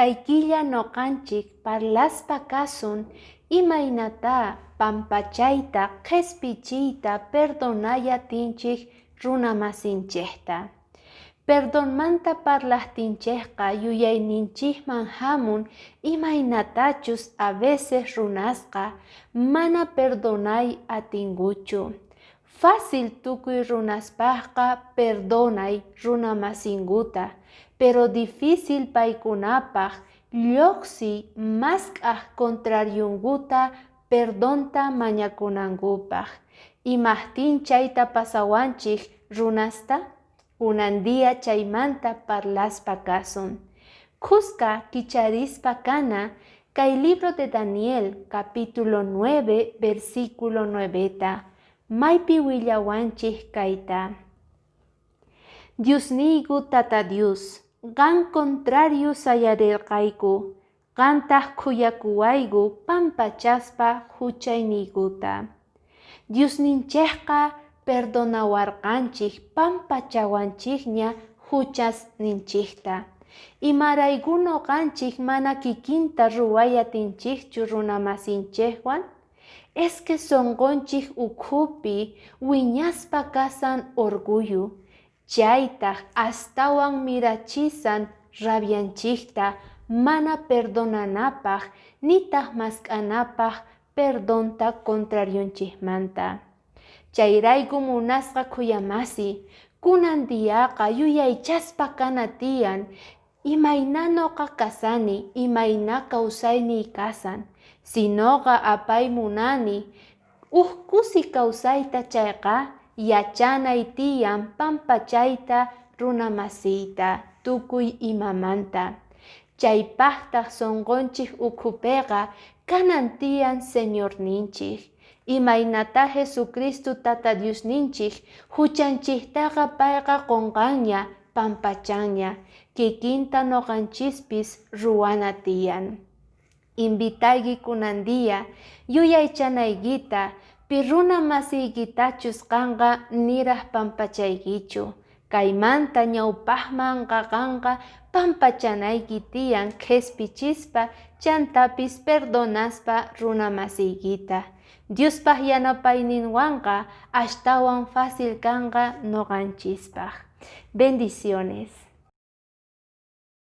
Kaykilla noqanchik parlaspa kasun imaynata pampachayta qespichiyta perdonaya tinchik runa masinchikta. Perdonmanta parlaqtinchikqa yuyayninchikman hamun imaynatachus a veces runasqa mana perdonay atinguchu. Fácil tukuy runaspaqqa perdonay runa masinguta, pero difícil paykunapaq lluqsiy mask'aq contrariunguta perdonta mañakunankupaq. Imaqtin chayta pasawanchik runasta? Kunan día chaymanta parlaspa kasun. Qusqa kicharispa kana kay libro de Daniel capítulo 9 versículo 9ta. Maypi willawanchik kayta. Diosniyku tata Dios, qan contrario sayarirqayku, qantaq kuyakuwayku pampachaspa huchayniykuta. Diosninchikqa perdonawarqanchik pampachawanchikña huchasninchikta. Imarayku noqanchik mana kikinta ruwayatinchikchu runa masinchikwan? Es que sonqonchik ukhupi wiñaspa kasan orgullo. Chaytaq astawan mirachisan rabianchikta mana perdonanapaq nitaq mask'anapaq perdonta contrarionchikmanta. Chayrayku munasqa kuyamasi, kunan diyaqa yuyaychaspa kana tiyan, imayna noqa kasani, imayna kawsayniy kasan, sinoqa apay munani, kusi kawsayta chayqa yachanay tiyan pampachayta runa masiyta tukuy imamanta. Chaypaqtaq sonqonchik ukhupiqa kanan tiyan Señor ninchik. Imaynata Jesucristo tata Dios ninchik huchanchiktaqa payqa qunqanña pampachanña kikinta noqanchispis ruwana tiyan. Invitayki kunan día yuyaychanaykita pi runa masiykitachus qanqa niraq pampachaykichu. Kaymanta ñawpaqman qaqanqa pampachanayki tiyan qespichispa chantapis perdonaspa runa masiykita. Diospaq yanapayninwanqa ashtawan fácil kanqa noqanchispaq. Bendiciones.